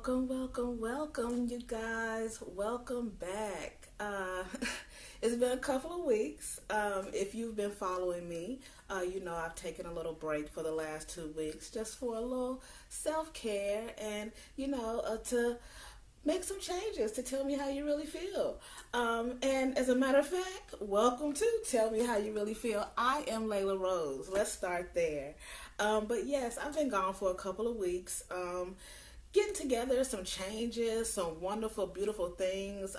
Welcome, you guys. Welcome back. It's been a couple of weeks. If you've been following me, you know I've taken a little break for the last 2 weeks just for a little self-care and, to make some changes to tell me how you really feel. And as a matter of fact, welcome to Tell Me How You Really Feel. I am Layla Rose. Let's start there. But yes, I've been gone for a couple of weeks. Getting together some changes, some wonderful, beautiful things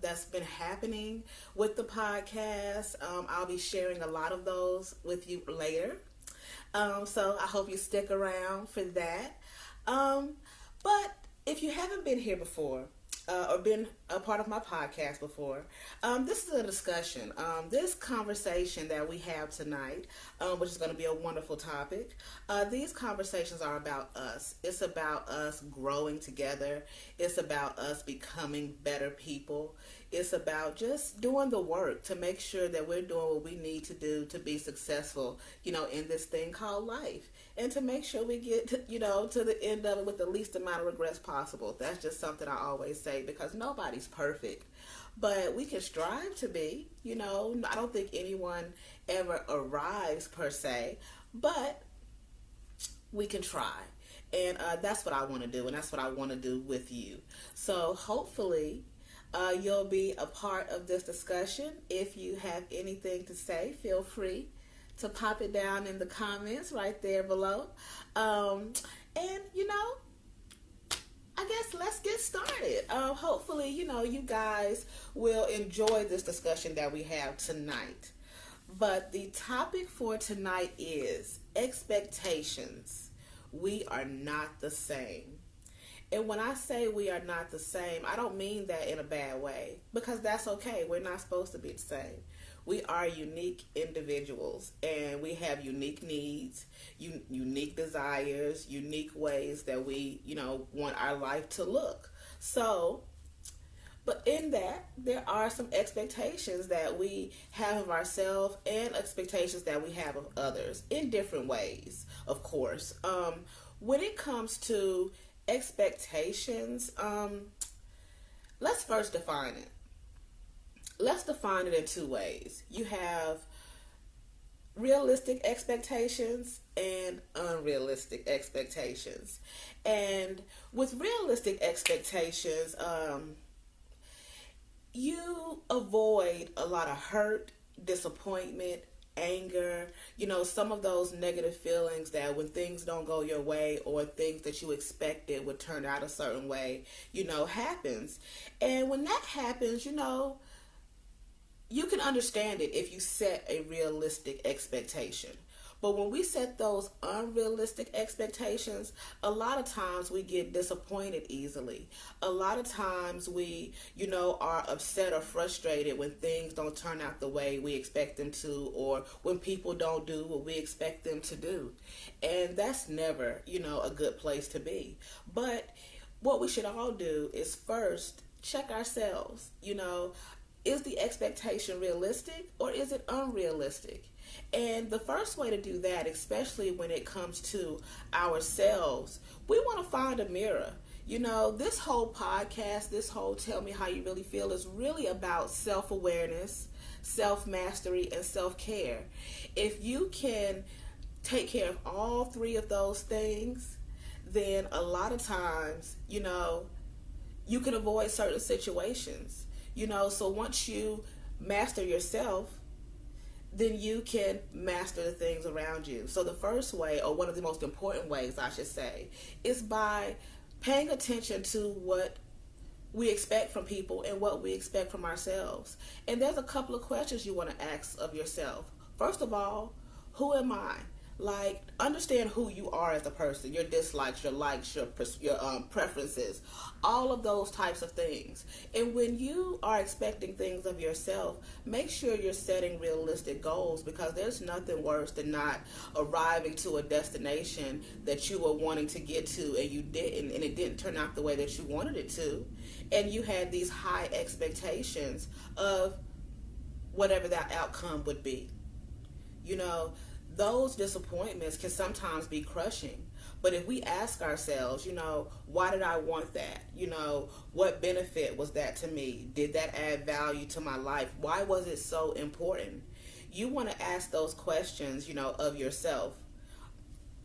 that's been happening with the podcast. I'll be sharing a lot of those with you later. So I hope you stick around for that. But if you haven't been here before, or been a part of my podcast before, this is a discussion. This conversation that we have tonight, which is going to be a wonderful topic, these conversations are about us. It's about us growing together. It's about us becoming better people. It's about just doing the work to make sure that we're doing what we need to do to be successful, in this thing called life. And to make sure we get, to the end of it with the least amount of regrets possible. That's just something I always say because nobody's perfect. But we can strive to be, I don't think anyone ever arrives per se, but we can try. And that's what I want to do, and that's what I want to do with you. So hopefully you'll be a part of this discussion. If you have anything to say, feel free to pop it down in the comments right there below. I guess let's get started. Hopefully, you guys will enjoy this discussion that we have tonight. But the topic for tonight is expectations. We are not the same. And when I say we are not the same, I don't mean that in a bad way, because that's okay. We're not supposed to be the same. We are unique individuals, and we have unique needs, unique desires, unique ways that we, want our life to look. So, but in that, there are some expectations that we have of ourselves and expectations that we have of others in different ways, of course. When it comes to expectations, let's first define it. Let's define it in two ways. You have realistic expectations and unrealistic expectations. And with realistic expectations, you avoid a lot of hurt, disappointment, anger, some of those negative feelings that when things don't go your way or things that you expected would turn out a certain way, happens. And when that happens, you can understand it if you set a realistic expectation. But when we set those unrealistic expectations, a lot of times we get disappointed easily. A lot of times we, are upset or frustrated when things don't turn out the way we expect them to, or when people don't do what we expect them to do. And that's never, a good place to be. But what we should all do is first check ourselves, is the expectation realistic or is it unrealistic? And the first way to do that, especially when it comes to ourselves, we want to find a mirror. This whole podcast, this whole Tell Me How You Really Feel is really about self-awareness, self-mastery, and self-care. If you can take care of all three of those things, then a lot of times, you can avoid certain situations. So once you master yourself, then you can master the things around you. So the first way, or one of the most important ways, I should say, is by paying attention to what we expect from people and what we expect from ourselves. And there's a couple of questions you want to ask of yourself. First of all, who am I? Like, understand who you are as a person, your dislikes, your likes, your preferences, all of those types of things. And when you are expecting things of yourself, make sure you're setting realistic goals, because there's nothing worse than not arriving to a destination that you were wanting to get to and you didn't, and it didn't turn out the way that you wanted it to. And you had these high expectations of whatever that outcome would be. Those disappointments can sometimes be crushing, But if we ask ourselves, why did I want that? What benefit was that to me? Did that add value to my life? Why was it so important? You want to ask those questions, of yourself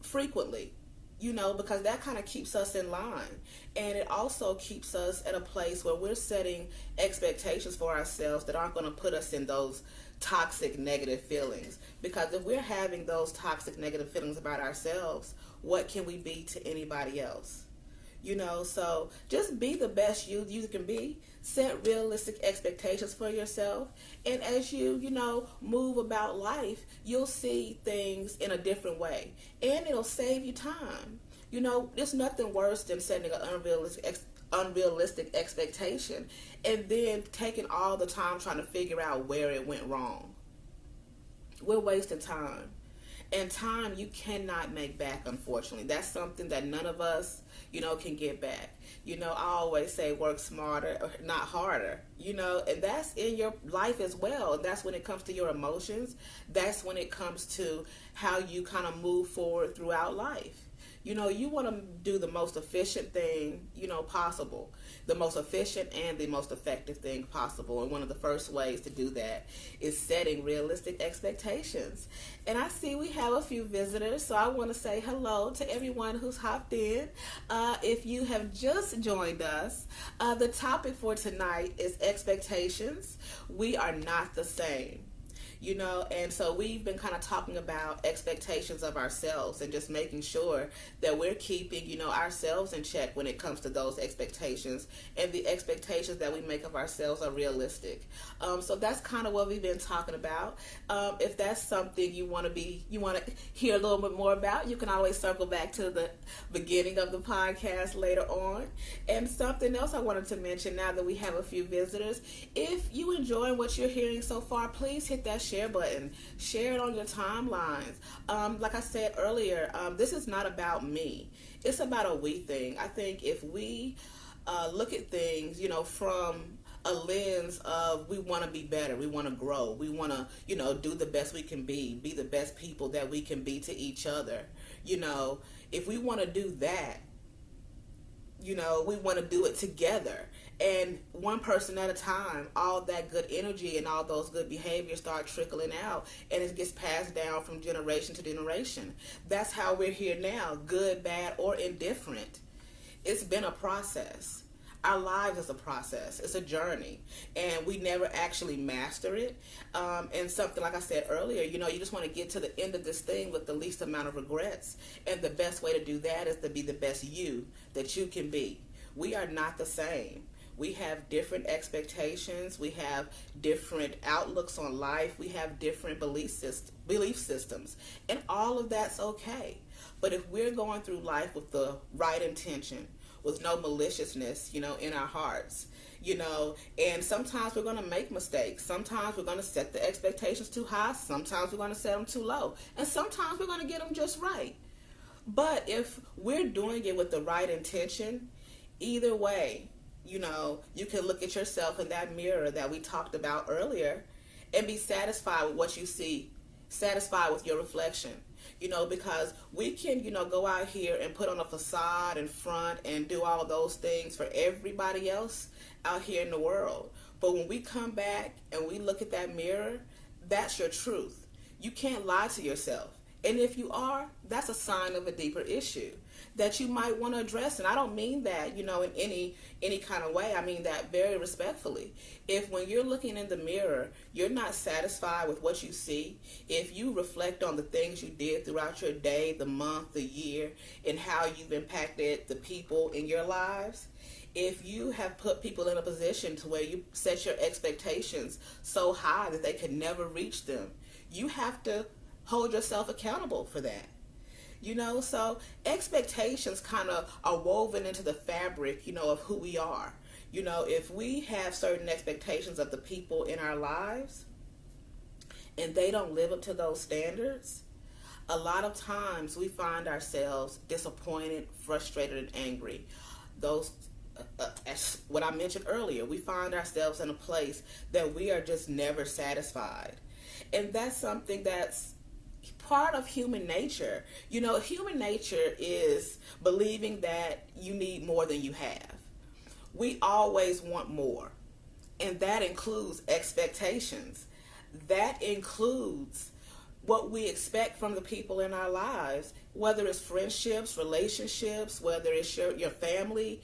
frequently, because that kind of keeps us in line. And it also keeps us at a place where we're setting expectations for ourselves that aren't going to put us in those toxic negative feelings. Because if we're having those toxic negative feelings about ourselves, what can we be to anybody else? So just be the best you can be. Set realistic expectations for yourself. And as you, move about life, you'll see things in a different way. And it'll save you time. There's nothing worse than setting an unrealistic expectation and then taking all the time trying to figure out where it went wrong. We're wasting time. And time you cannot make back, unfortunately. That's something that none of us, can get back. I always say work smarter, not harder, and that's in your life as well. And that's when it comes to your emotions. That's when it comes to how you kind of move forward throughout life. You want to do the most efficient thing, possible. The most efficient and the most effective thing possible. And one of the first ways to do that is setting realistic expectations. And I see we have a few visitors, so I want to say hello to everyone who's hopped in. If you have just joined us, the topic for tonight is expectations. We are not the same. And so we've been kind of talking about expectations of ourselves and just making sure that we're keeping, ourselves in check when it comes to those expectations, and the expectations that we make of ourselves are realistic. So that's kind of what we've been talking about. If that's something you want to hear a little bit more about, you can always circle back to the beginning of the podcast later on. And something else I wanted to mention now that we have a few visitors, if you enjoy what you're hearing so far, please hit that share button. Share it on your timelines. Like I said earlier, this is not about me. It's about a we thing. I think if we look at things, from a lens of we want to be better, we want to grow, we want to, do the best we can be the best people that we can be to each other. If we want to do that, we want to do it together. And one person at a time, all that good energy and all those good behaviors start trickling out, and it gets passed down from generation to generation. That's how we're here now, good, bad, or indifferent. It's been a process. Our lives is a process. It's a journey, and we never actually master it. And something like I said earlier, you just want to get to the end of this thing with the least amount of regrets. And the best way to do that is to be the best you that you can be. We are not the same. We have different expectations. We have different outlooks on life. We have different belief systems. And all of that's okay. But if we're going through life with the right intention, with no maliciousness, in our hearts, and sometimes we're going to make mistakes. Sometimes we're going to set the expectations too high. Sometimes we're going to set them too low. And sometimes we're going to get them just right. But if we're doing it with the right intention, either way, you can look at yourself in that mirror that we talked about earlier and be satisfied with what you see, satisfied with your reflection, because we can, go out here and put on a facade in front and do all those things for everybody else out here in the world. But when we come back and we look at that mirror, that's your truth. You can't lie to yourself. And if you are, that's a sign of a deeper issue that you might want to address. And I don't mean that, in any kind of way. I mean that very respectfully. If when you're looking in the mirror, you're not satisfied with what you see, if you reflect on the things you did throughout your day, the month, the year, and how you've impacted the people in your lives, if you have put people in a position to where you set your expectations so high that they can never reach them, you have to hold yourself accountable for that. So expectations kind of are woven into the fabric, of who we are. If we have certain expectations of the people in our lives and they don't live up to those standards, a lot of times we find ourselves disappointed, frustrated, and angry. Those, as what I mentioned earlier, we find ourselves in a place that we are just never satisfied. And that's something that's part of human nature. Human nature is believing that you need more than you have. We always want more. And that includes expectations. That includes what we expect from the people in our lives, whether it's friendships, relationships, whether it's your family,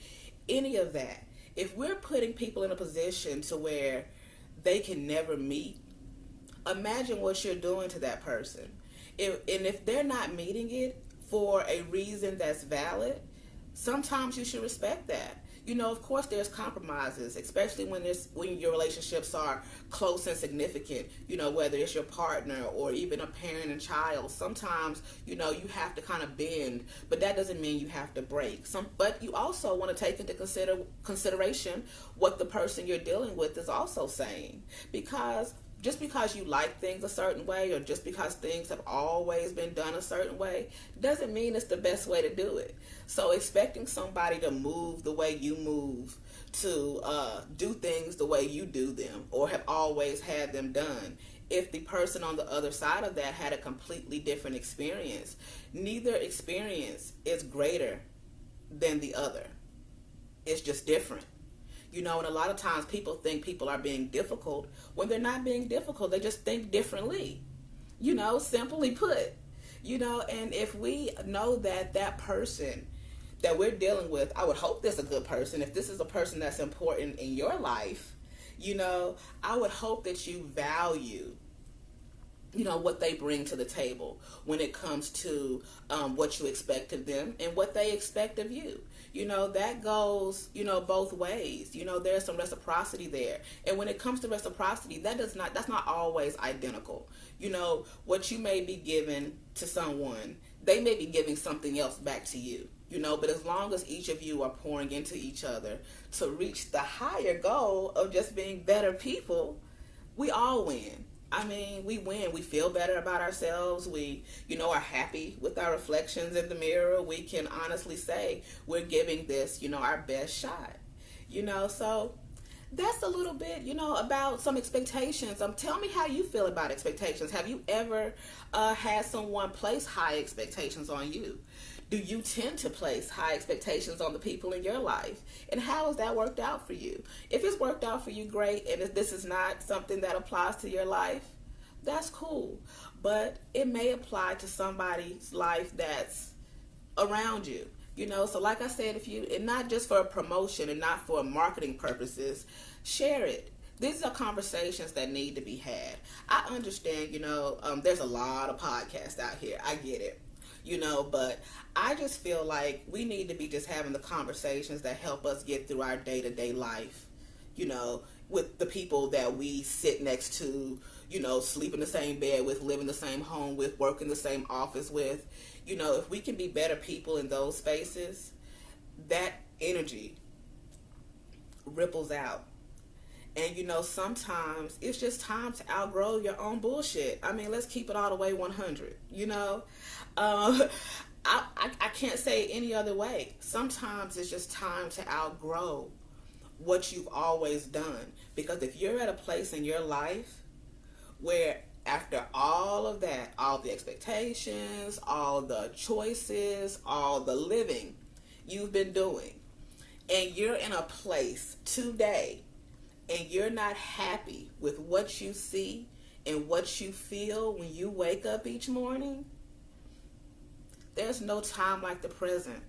any of that. If we're putting people in a position to where they can never meet, imagine what you're doing to that person. If they're not meeting it for a reason that's valid, sometimes you should respect that. Of course there's compromises, especially when your relationships are close and significant, whether it's your partner or even a parent and child. Sometimes, you have to kind of bend, but that doesn't mean you have to break. But you also want to take into consideration what the person you're dealing with is also saying. Because just because you like things a certain way, or just because things have always been done a certain way, doesn't mean it's the best way to do it. So expecting somebody to move the way you move, to do things the way you do them, or have always had them done, if the person on the other side of that had a completely different experience, neither experience is greater than the other. It's just different. And a lot of times people think people are being difficult when they're not being difficult. They just think differently, simply put. And if we know that person that we're dealing with, I would hope this is a good person. If this is a person that's important in your life, I would hope that you value what they bring to the table when it comes to what you expect of them and what they expect of you. That goes, both ways. There's some reciprocity there. And when it comes to reciprocity, that's not always identical. What you may be giving to someone, they may be giving something else back to you. But as long as each of you are pouring into each other to reach the higher goal of just being better people, we all win. We win. We feel better about ourselves. We, are happy with our reflections in the mirror. We can honestly say we're giving this, our best shot. So that's a little bit, about some expectations. Tell me how you feel about expectations. Have you ever had someone place high expectations on you? Do you tend to place high expectations on the people in your life? And how has that worked out for you? If it's worked out for you, great. And if this is not something that applies to your life, that's cool. But it may apply to somebody's life that's around you. So like I said, and not just for a promotion and not for marketing purposes, share it. These are conversations that need to be had. I understand, there's a lot of podcasts out here. I get it. But I just feel like we need to be just having the conversations that help us get through our day-to-day life, with the people that we sit next to, sleep in the same bed with, live in the same home with, work in the same office with. If we can be better people in those spaces, that energy ripples out. And, sometimes it's just time to outgrow your own bullshit. Let's keep it all the way 100, I can't say it any other way. Sometimes it's just time to outgrow what you've always done. Because if you're at a place in your life where after all of that, all the expectations, all the choices, all the living you've been doing, and you're in a place today and you're not happy with what you see and what you feel when you wake up each morning, there's no time like the present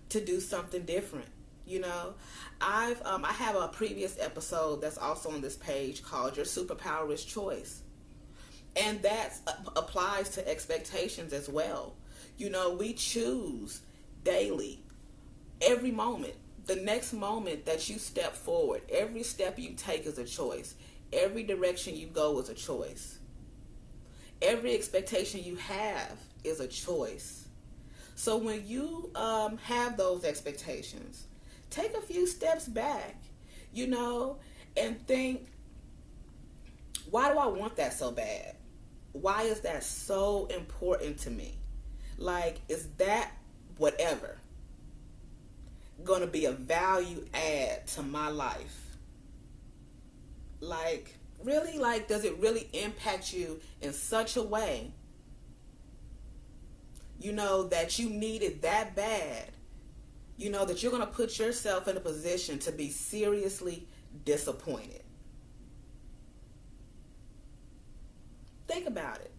to do something different. I have a previous episode that's also on this page called Your Superpower is Choice. And that applies to expectations as well. We choose daily, every moment. The next moment that you step forward, every step you take is a choice. Every direction you go is a choice. Every expectation you have is a choice. So when you have those expectations, take a few steps back, and think, why do I want that so bad? Why is that so important to me? Is that whatever going to be a value add to my life? Really? Does it really impact you in such a way that you need it that bad, that you're going to put yourself in a position to be seriously disappointed. Think about it.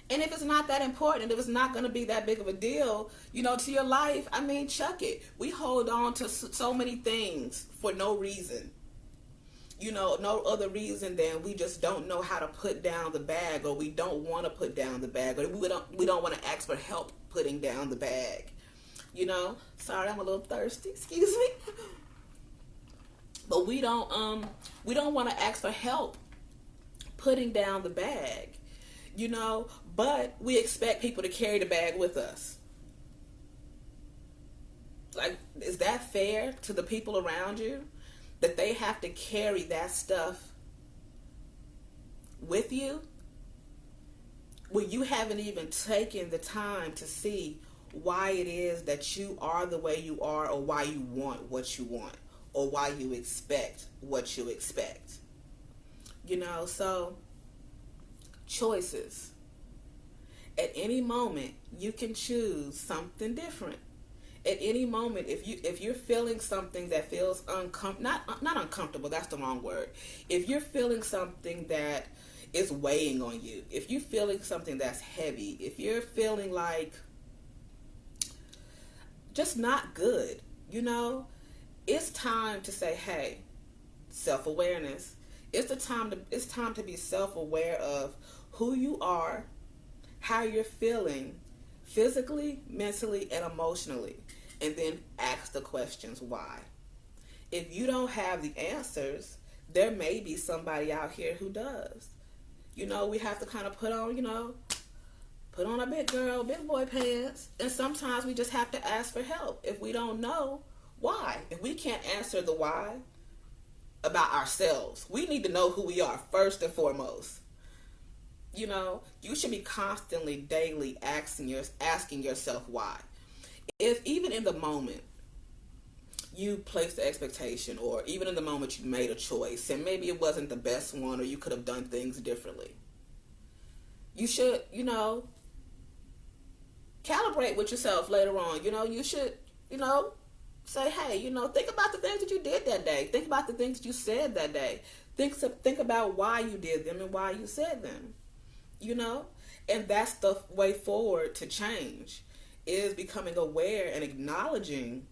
And if it's not that important, if it's not going to be that big of a deal, to your life, chuck it. We hold on to so many things for no reason. No other reason than we just don't know how to put down the bag, or we don't want to put down the bag, or we don't want to ask for help putting down the bag. Sorry, I'm a little thirsty. Excuse me. But we don't want to ask for help putting down the bag. But we expect people to carry the bag with us. Like, is that fair to the people around you? That they have to carry that stuff with you when you haven't even taken the time to see why it is that you are the way you are, or why you want what you want, or why you expect what you expect. So choices. At any moment, you can choose something different. At any moment, if you're feeling something that feels not uncomfortable, that's the wrong word. If you're feeling something that is weighing on you, if you're feeling something that's heavy, if you're feeling like just not good, it's time to say, hey, self-awareness. It's time to be self-aware of who you are, how you're feeling physically, mentally, and emotionally, and then ask the questions why. If you don't have the answers, there may be somebody out here who does. We have to kind of put on a big girl, big boy pants, and sometimes we just have to ask for help if we don't know why. If we can't answer the why about ourselves, we need to know who we are first and foremost. You should be constantly, daily asking yourself why. If even in the moment you placed the expectation, or even in the moment you made a choice and maybe it wasn't the best one, or you could have done things differently, you should, calibrate with yourself later on. You should, say, hey, think about the things that you did that day. Think about the things that you said that day. Think about why you did them and why you said them. And that's the way forward to change, is becoming aware and acknowledging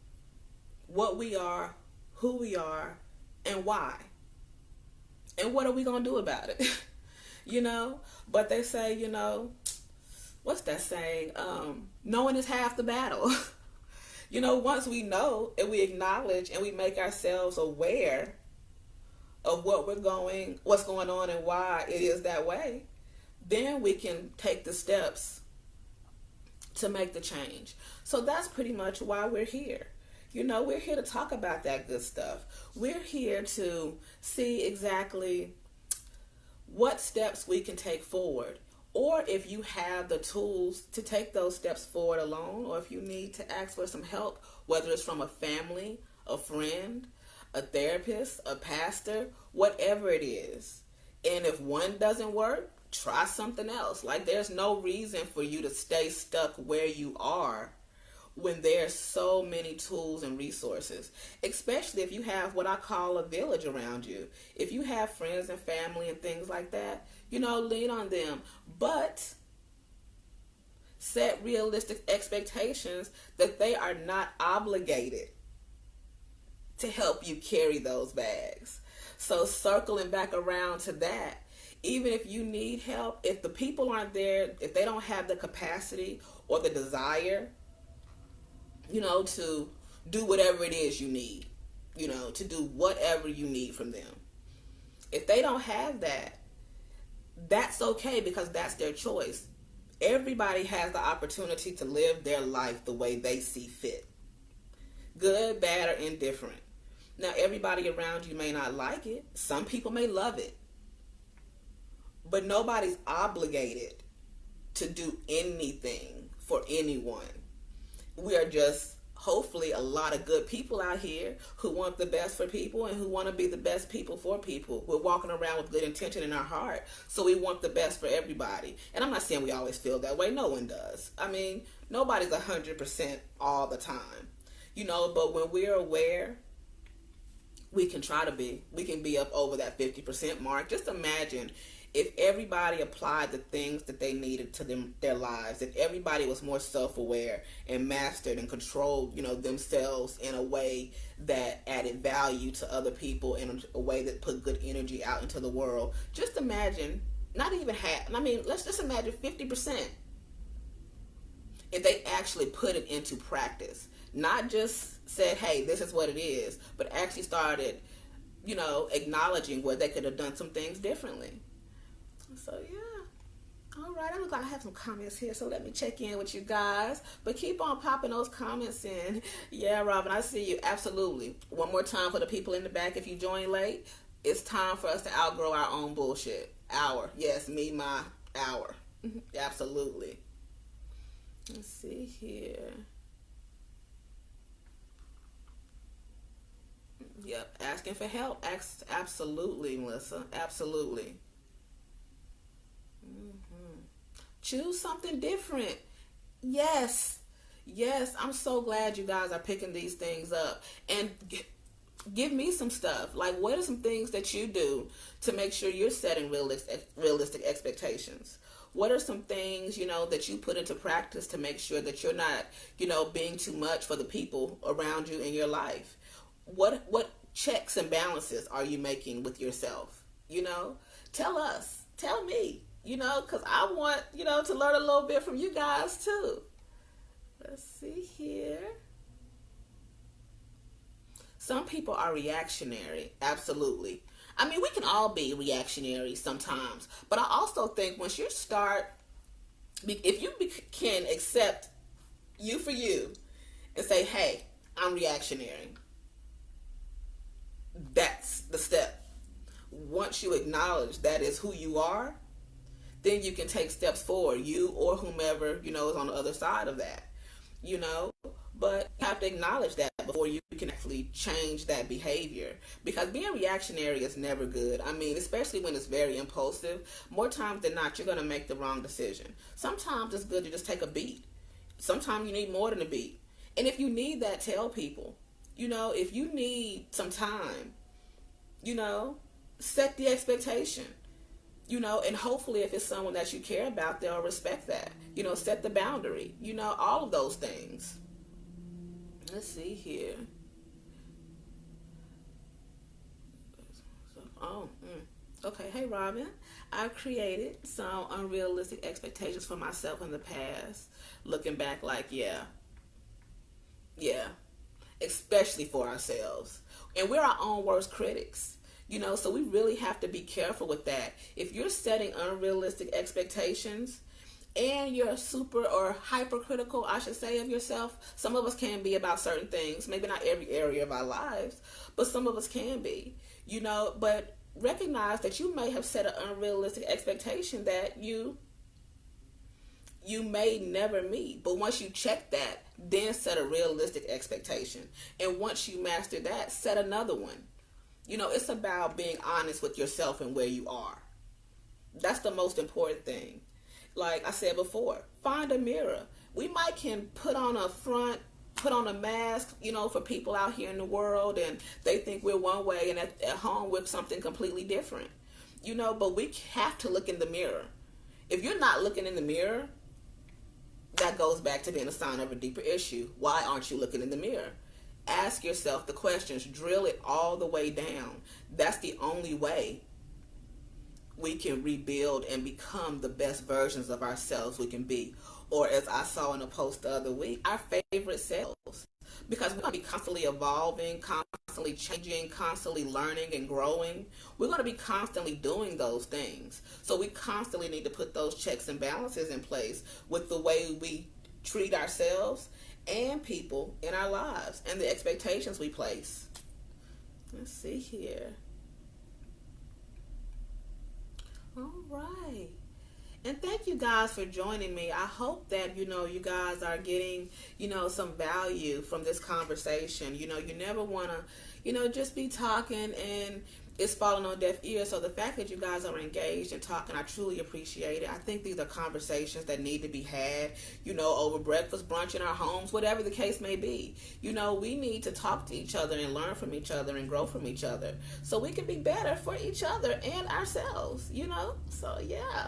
what we are, who we are, and why. And what are we going to do about it? But they say, what's that saying? Knowing is half the battle. Once we know and we acknowledge and we make ourselves aware of what's going on and why it is that way, then we can take the steps to make the change. So that's pretty much why we're here. We're here to talk about that good stuff. We're here to see exactly what steps we can take forward, or if you have the tools to take those steps forward alone, or if you need to ask for some help, whether it's from a family, a friend, a therapist, a pastor, whatever it is. And if one doesn't work, try something else. Like, there's no reason for you to stay stuck where you are when there's so many tools and resources, especially if you have what I call a village around you. If you have friends and family and things like that, lean on them. But set realistic expectations that they are not obligated to help you carry those bags. So circling back around to that, even if you need help, if the people aren't there, if they don't have the capacity or the desire, to do whatever it is you need, to do whatever you need from them. If they don't have that, that's okay, because that's their choice. Everybody has the opportunity to live their life the way they see fit. Good, bad, or indifferent. Now, everybody around you may not like it. Some people may love it. But nobody's obligated to do anything for anyone. We are just hopefully a lot of good people out here who want the best for people and who want to be the best people for people. We're walking around with good intention in our heart, so we want the best for everybody. And I'm not saying we always feel that way. No one does. I mean, nobody's 100% all the time, but when we're aware, we can try to be. We can be up over that 50% mark. Just imagine if everybody applied the things that they needed to their lives, if everybody was more self-aware and mastered and controlled, themselves in a way that added value to other people, in a way that put good energy out into the world. Just imagine, not even half, let's just imagine 50%. If they actually put it into practice, not just said, hey, this is what it is, but actually started, acknowledging where they could have done some things differently. So yeah, all right, I'm gonna have some comments here, so let me check in with you guys, but keep on popping those comments in. Yeah, Robin, I see you. Absolutely. One more time for the people in the back, if you join late, it's time for us to outgrow our own bullshit. Yes, me, my hour. Absolutely. Let's see here. Yep, asking for help. Absolutely, Melissa. Absolutely. Choose something different. Yes, I'm so glad you guys are picking these things up. And give me some stuff. Like, what are some things that you do to make sure you're setting realistic expectations? What are some things, that you put into practice to make sure that you're not, being too much for the people around you in your life? What checks and balances are you making with yourself? Tell us. Tell me. Because I want, to learn a little bit from you guys too. Let's see here. Some people are reactionary. Absolutely. We can all be reactionary sometimes. But I also think once you start, if you can accept you for you and say, hey, I'm reactionary. That's the step. Once you acknowledge that is who you are, then you can take steps forward, you or whomever, is on the other side of that, but you have to acknowledge that before you can actually change that behavior, because being reactionary is never good. Especially when it's very impulsive. More times than not, you're going to make the wrong decision. Sometimes it's good to just take a beat. Sometimes you need more than a beat. And if you need that, tell people. If you need some time, set the expectation. And hopefully if it's someone that you care about, they'll respect that. Set the boundary, all of those things. Let's see here. Okay. Hey, Robin. I've created some unrealistic expectations for myself in the past. Looking back, yeah. Especially for ourselves. And we're our own worst critics. So we really have to be careful with that. If you're setting unrealistic expectations and you're super or hypercritical, I should say, of yourself, some of us can be about certain things, maybe not every area of our lives, but some of us can be, but recognize that you may have set an unrealistic expectation that you may never meet. But once you check that, then set a realistic expectation. And once you master that, set another one. It's about being honest with yourself and where you are. That's the most important thing. Like I said before, find a mirror. We might can put on a front, put on a mask, for people out here in the world, and they think we're one way, and at home we're something completely different. But we have to look in the mirror. If you're not looking in the mirror, that goes back to being a sign of a deeper issue. Why aren't you looking in the mirror? Ask yourself the questions. Drill it all the way down. That's the only way we can rebuild and become the best versions of ourselves we can be. Or as I saw in a post the other week, our favorite selves. Because we're going to be constantly evolving, constantly changing, constantly learning and growing. We're going to be constantly doing those things. So we constantly need to put those checks and balances in place with the way we treat ourselves and people in our lives and the expectations we place. Let's see here. All right. And thank you guys for joining me. I hope that, you guys are getting, some value from this conversation. You never want to, just be talking and it's falling on deaf ears. So the fact that you guys are engaged and talking, I truly appreciate it. I think these are conversations that need to be had, over breakfast, brunch in our homes, whatever the case may be. We need to talk to each other and learn from each other and grow from each other so we can be better for each other and ourselves, So, yeah.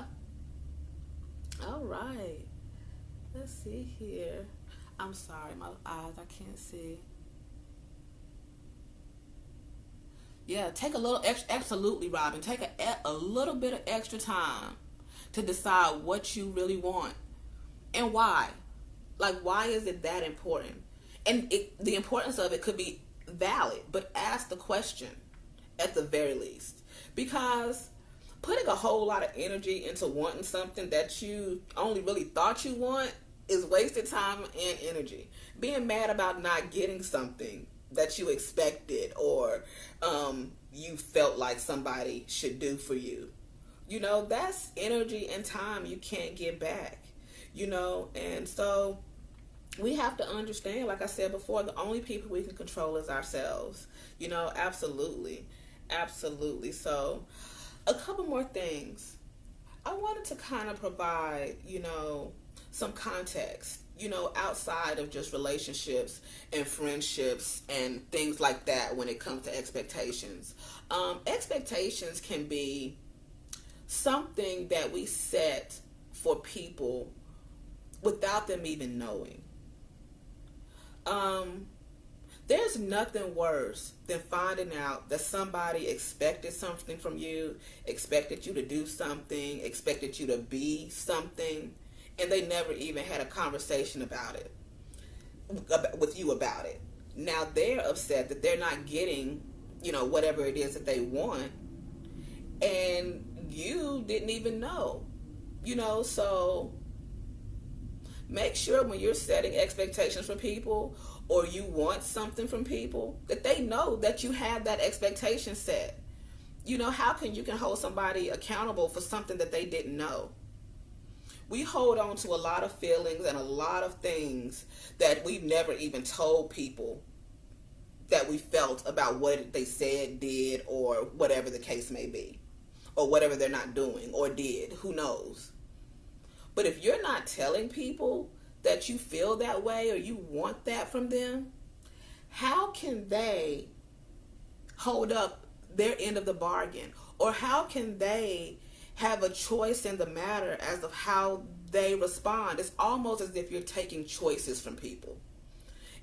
All right. Let's see here. I'm sorry, my eyes, I can't see. Yeah, take a little extra, absolutely, Robin. Take a little bit of extra time to decide what you really want and why. Like, why is it that important? And the importance of it could be valid, but ask the question at the very least. Because putting a whole lot of energy into wanting something that you only really thought you want is wasted time and energy. Being mad about not getting something that you expected or you felt like somebody should do for you, that's energy and time you can't get back, and so we have to understand, like I said before, the only people we can control is ourselves, absolutely. So a couple more things. I wanted to kind of provide, some context, outside of just relationships and friendships and things like that when it comes to expectations. Expectations can be something that we set for people without them even knowing. There's nothing worse than finding out that somebody expected something from you, expected you to do something, expected you to be something, and they never even had a conversation about it, with you about it. Now they're upset that they're not getting, whatever it is that they want, and you didn't even know, so make sure when you're setting expectations for people or you want something from people that they know that you have that expectation set. How can you hold somebody accountable for something that they didn't know? We hold on to a lot of feelings and a lot of things that we've never even told people that we felt about what they said, did, or whatever the case may be, or whatever they're not doing or did, who knows? But if you're not telling people that you feel that way or you want that from them, how can they hold up their end of the bargain? Or how can they have a choice in the matter as of how they respond? It's almost as if you're taking choices from people.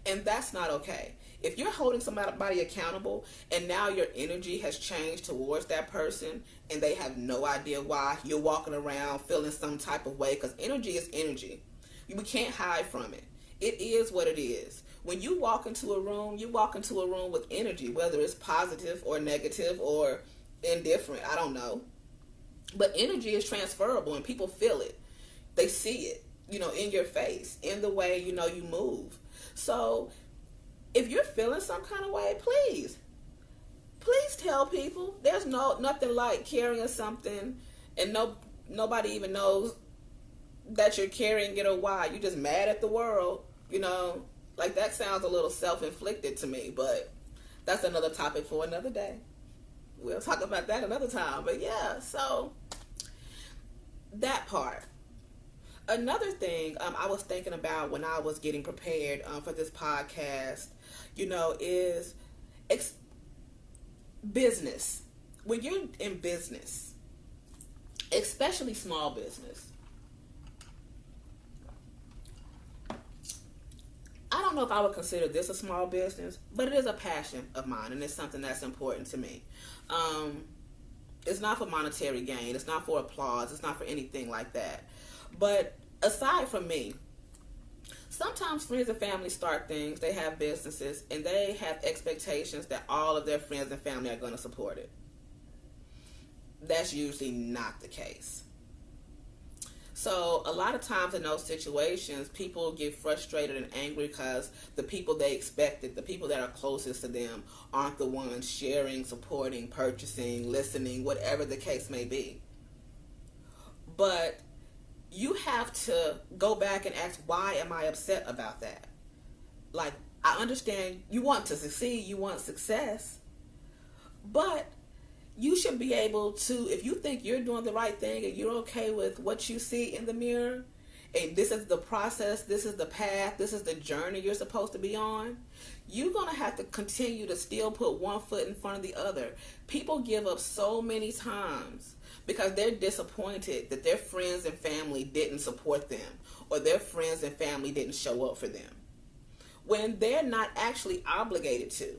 And that's not okay. If you're holding somebody accountable and now your energy has changed towards that person and they have no idea why, you're walking around feeling some type of way, because energy is energy. We can't hide from it. It is what it is. When you walk into a room, you walk into a room with energy, whether it's positive or negative or indifferent, I don't know. But energy is transferable and people feel it. They see it, in your face, in the way, you move. So if you're feeling some kind of way, please tell people. There's nothing like carrying something and nobody even knows that you're carrying it or why. You're just mad at the world, like that sounds a little self-inflicted to me, but that's another topic for another day. We'll talk about that another time. But yeah, so that part. Another thing I was thinking about when I was getting prepared for this podcast, is business. When you're in business, especially small business, I don't know if I would consider this a small business, but it is a passion of mine, and it's something that's important to me. It's not for monetary gain. It's not for applause. It's not for anything like that. But aside from me, sometimes friends and family start things. They have businesses, and they have expectations that all of their friends and family are going to support it. That's usually not the case. So a lot of times in those situations, people get frustrated and angry because the people they expected, the people that are closest to them, aren't the ones sharing, supporting, purchasing, listening, whatever the case may be. But you have to go back and ask, why am I upset about that? Like, I understand you want to succeed, you want success, but you should be able to, if you think you're doing the right thing and you're okay with what you see in the mirror, and this is the process, this is the path, this is the journey you're supposed to be on, you're going to have to continue to still put one foot in front of the other. People give up so many times because they're disappointed that their friends and family didn't support them, or their friends and family didn't show up for them, when they're not actually obligated to.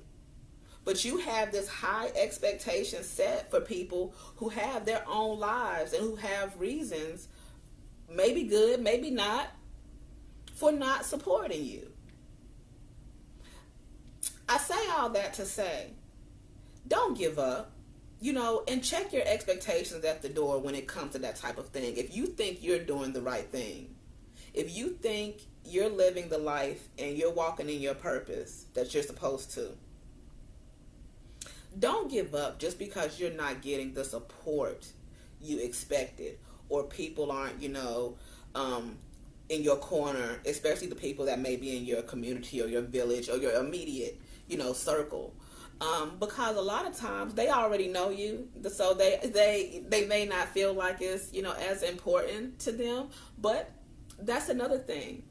But you have this high expectation set for people who have their own lives and who have reasons, maybe good, maybe not, for not supporting you. I say all that to say, don't give up, and check your expectations at the door when it comes to that type of thing. If you think you're doing the right thing, if you think you're living the life and you're walking in your purpose that you're supposed to, don't give up just because you're not getting the support you expected, or people aren't, in your corner, especially the people that may be in your community or your village or your immediate, circle. Because a lot of times they already know you, so they may not feel like it's, as important to them. But that's another thing.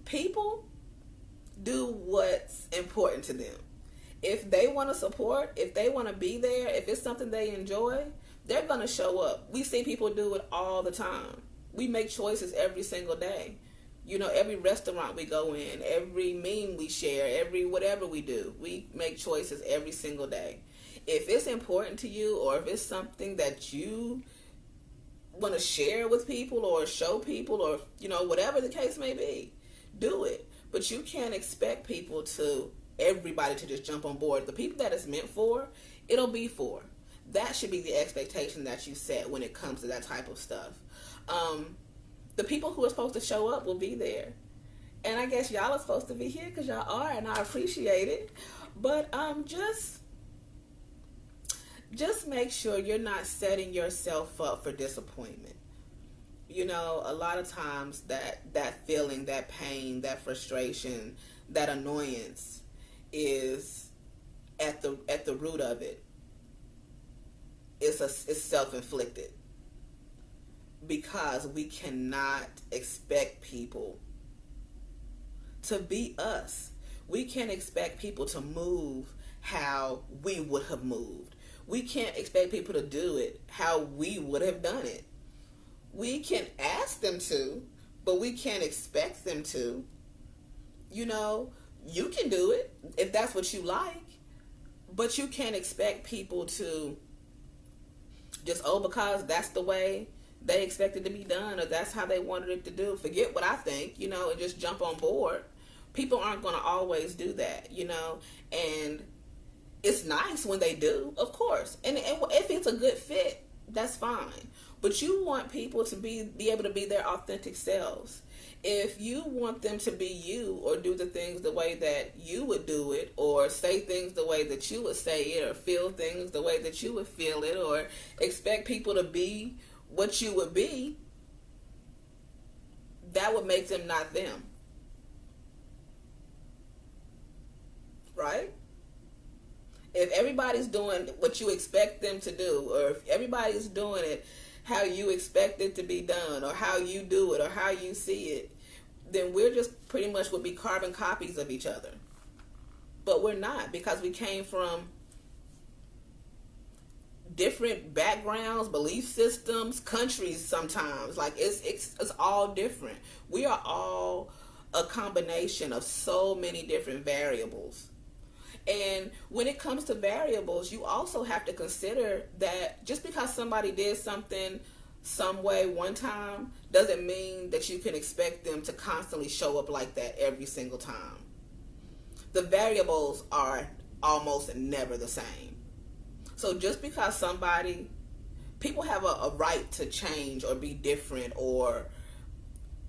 People do what's important to them. If they want to support, if they want to be there, if it's something they enjoy, they're going to show up. We see people do it all the time. We make choices every single day. Every restaurant we go in, every meme we share, every whatever we do, we make choices every single day. If it's important to you, or if it's something that you want to share with people or show people, or, whatever the case may be, do it. But you can't expect everybody to just jump on board. The people that it's meant for, it'll be for. That should be the expectation that you set when it comes to that type of stuff. The people who are supposed to show up will be there. And I guess y'all are supposed to be here because y'all are, and I appreciate it. But just make sure you're not setting yourself up for disappointment. A lot of times that feeling, that pain, that frustration, that annoyance is at the root of it. It's self-inflicted, because we cannot expect people to be us. We can't expect people to move how we would have moved. We can't expect people to do it how we would have done it. We can ask them to, but we can't expect them to. You can do it if that's what you like, but you can't expect people to just, because that's the way they expect it to be done, or that's how they wanted it to do. Forget what I think, and just jump on board. People aren't going to always do that, and it's nice when they do, of course. And if it's a good fit, that's fine. But you want people to be able to be their authentic selves. If you want them to be you, or do the things the way that you would do it, or say things the way that you would say it, or feel things the way that you would feel it, or expect people to be what you would be, that would make them not them. Right? If everybody's doing what you expect them to do, or if everybody's doing it how you expect it to be done, or how you do it, or how you see it, then we're just pretty much would be carbon copies of each other. But we're not, because we came from different backgrounds, belief systems, countries sometimes. Like it's all different. We are all a combination of so many different variables. And when it comes to variables, you also have to consider that just because somebody did something some way one time doesn't mean that you can expect them to constantly show up like that every single time. The variables are almost never the same. So just because people have a right to change or be different or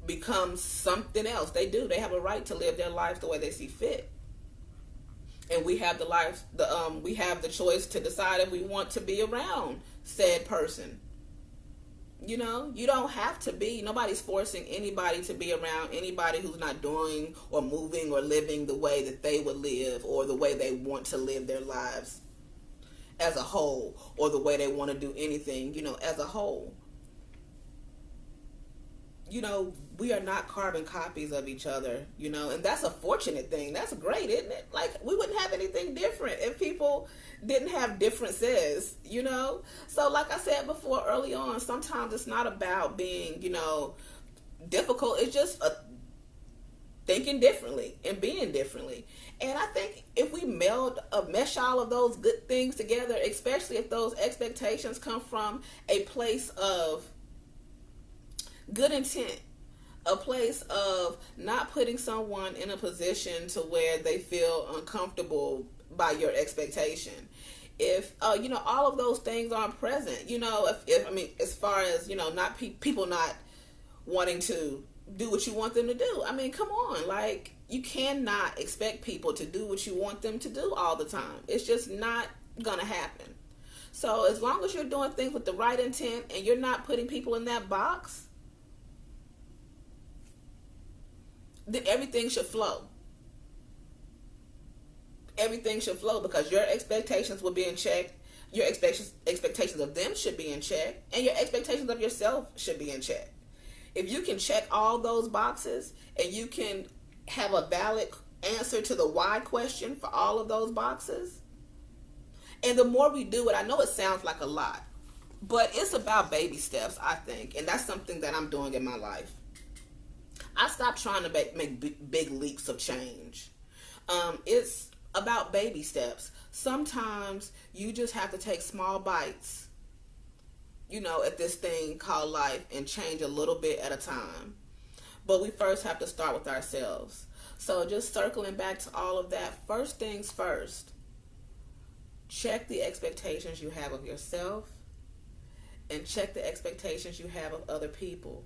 become something else. They do. They have a right to live their life the way they see fit. And we have we have the choice to decide if we want to be around said person. You know, you don't have to be, nobody's forcing anybody to be around anybody who's not doing or moving or living the way that they would live or the way they want to live their lives as a whole, or the way they want to do anything, you know, as a whole. You know, we are not carbon copies of each other, you know, and that's a fortunate thing. That's great, isn't it? Like, we wouldn't have anything different if people didn't have differences, you know? So, like I said before early on, sometimes it's not about being, you know, difficult. It's just thinking differently and being differently. And I think if we mesh all of those good things together, especially if those expectations come from a place of good intent, a place of not putting someone in a position to where they feel uncomfortable by your expectation. If you know, all of those things aren't present, you know, if I mean, as far as, you know, not people not wanting to do what you want them to do. I mean, come on, like, you cannot expect people to do what you want them to do all the time. It's just not gonna happen. So as long as you're doing things with the right intent and you're not putting people in that box, then everything should flow. Everything should flow because your expectations will be in check. Your expectations of them should be in check, and your expectations of yourself should be in check. If you can check all those boxes and you can have a valid answer to the why question for all of those boxes, and the more we do it, I know it sounds like a lot, but it's about baby steps, I think, and that's something that I'm doing in my life. I stopped trying to make big leaps of change. It's about baby steps. Sometimes you just have to take small bites, you know, at this thing called life and change a little bit at a time. But we first have to start with ourselves. So just circling back to all of that, first things first, check the expectations you have of yourself and check the expectations you have of other people.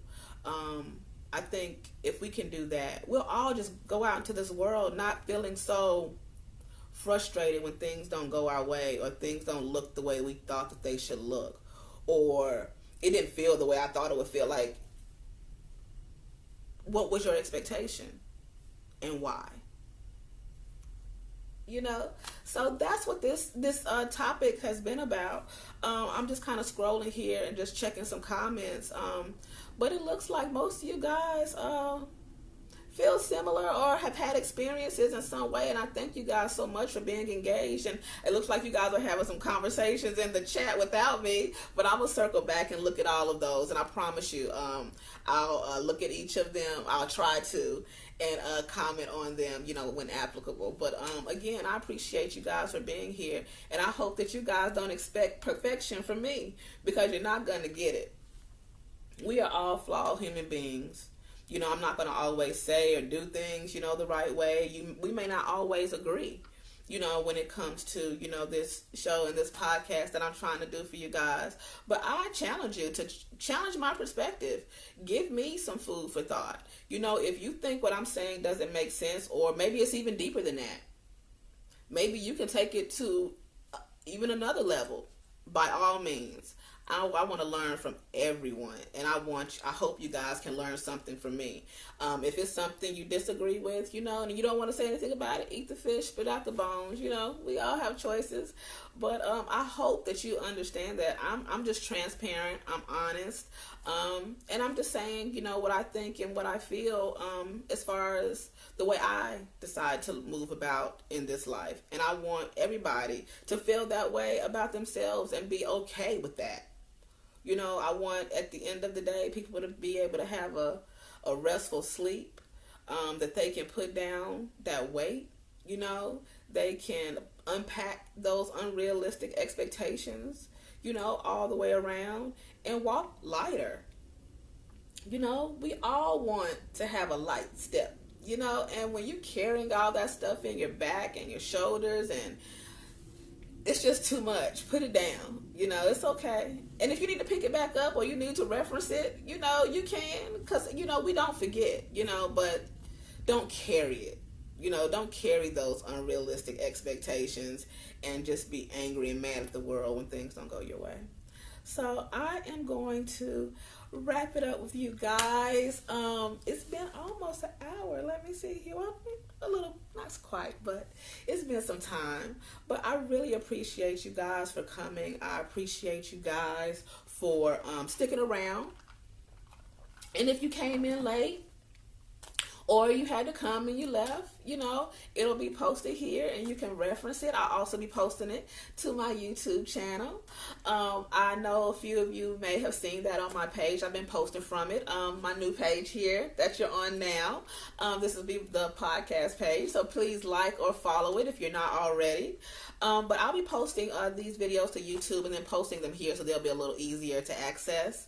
I think if we can do that, we'll all just go out into this world not feeling so frustrated when things don't go our way or things don't look the way we thought that they should look, or it didn't feel the way I thought it would feel. Like, what was your expectation and why? You know, so that's what this topic has been about. I'm just kind of scrolling here and just checking some comments. But it looks like most of you guys feel similar or have had experiences in some way, and I thank you guys so much for being engaged. And it looks like you guys are having some conversations in the chat without me, but I'm gonna circle back and look at all of those, and I promise you, I'll look at each of them. I'll try to and comment on them, you know, when applicable. But again, I appreciate you guys for being here, and I hope that you guys don't expect perfection from me, because you're not going to get it. We are all flawed human beings. You know, I'm not going to always say or do things, you know, the right way. We may not always agree, you know, when it comes to, you know, this show and this podcast that I'm trying to do for you guys. But I challenge you to challenge my perspective. Give me some food for thought. You know, if you think what I'm saying doesn't make sense, or maybe it's even deeper than that, maybe you can take it to even another level. By all means, I want to learn from everyone, and I hope you guys can learn something from me. If it's something you disagree with, you know, and you don't want to say anything about it, eat the fish, spit out the bones. You know, we all have choices, but I hope that you understand that I'm just transparent. I'm honest, and I'm just saying, you know, what I think and what I feel as far as the way I decide to move about in this life. And I want everybody to feel that way about themselves and be okay with that. You know, I want, at the end of the day, people to be able to have a restful sleep, that they can put down that weight, you know, they can unpack those unrealistic expectations, you know, all the way around, and walk lighter. You know, we all want to have a light step, you know, and when you're carrying all that stuff in your back and your shoulders, and it's just too much, put it down. You know, it's okay. And if you need to pick it back up or you need to reference it, you know, you can, because, you know, we don't forget, you know, but don't carry it. You know, don't carry those unrealistic expectations and just be angry and mad at the world when things don't go your way. So I am going to wrap it up with you guys. It's been almost an hour. Let me see here. Well, a little, not quite, but it's been some time. But I really appreciate you guys for coming. I appreciate you guys for sticking around. And if you came in late, or you had to come and you left, it'll be posted here and you can reference it. I'll also be posting it to my YouTube channel. I know a few of you may have seen that on my page. I've been posting from it. My new page here that you're on now. This will be the podcast page. So please like or follow it if you're not already. But I'll be posting these videos to YouTube and then posting them here so they'll be a little easier to access.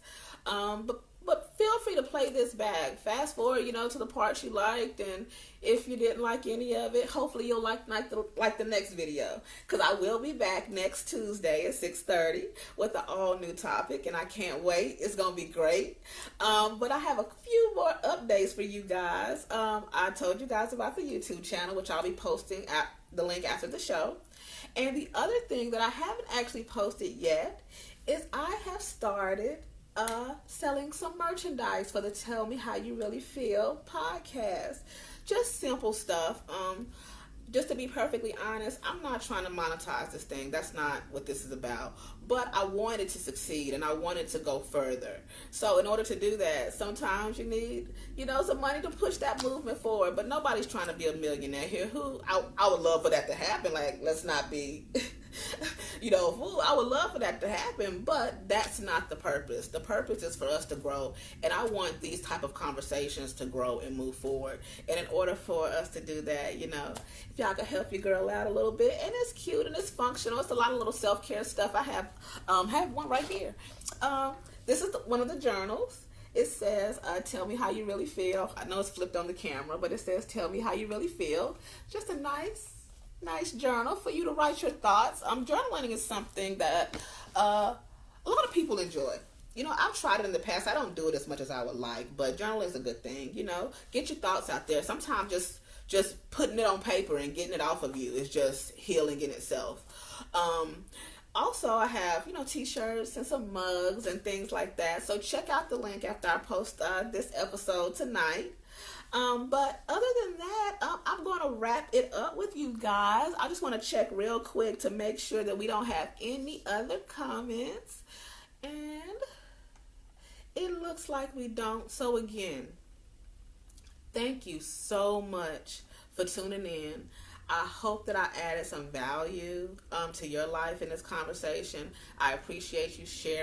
But feel free to play this back. Fast forward, to the parts you liked, and if you didn't like any of it, hopefully you'll like the next video. Because I will be back next Tuesday at 6:30 with an all new topic, and I can't wait. It's gonna be great. But I have a few more updates for you guys. I told you guys about the YouTube channel, which I'll be posting at the link after the show. And the other thing that I haven't actually posted yet is I have started selling some merchandise for the Tell Me How You Really Feel podcast. Just simple stuff. Just to be perfectly honest, I'm not trying to monetize this thing. That's not what this is about. But I wanted to succeed and I wanted to go further. So in order to do that, sometimes you need, some money to push that movement forward. But nobody's trying to be a millionaire here. I would love for that to happen. Like, let's not be... I would love for that to happen, but that's not the purpose. The purpose is for us to grow, and I want these type of conversations to grow and move forward. And in order for us to do that, if y'all could help your girl out a little bit, and it's cute and it's functional. It's a lot of little self-care stuff. I have one right here. This is one of the journals. It says, tell me how you really feel. I know it's flipped on the camera, but it says, tell me how you really feel. Just a nice journal for you to write your thoughts. Journaling is something that a lot of people enjoy. I've tried it in the past. I don't do it as much as I would like, but journaling is a good thing. Get your thoughts out there. Sometimes just putting it on paper and getting it off of you is just healing in itself. Also, I have, t-shirts and some mugs and things like that. So check out the link after I post this episode tonight. But other than that, I'm going to wrap it up with you guys. I just want to check real quick to make sure that we don't have any other comments. And it looks like we don't. So again, thank you so much for tuning in. I hope that I added some value to your life in this conversation. I appreciate you sharing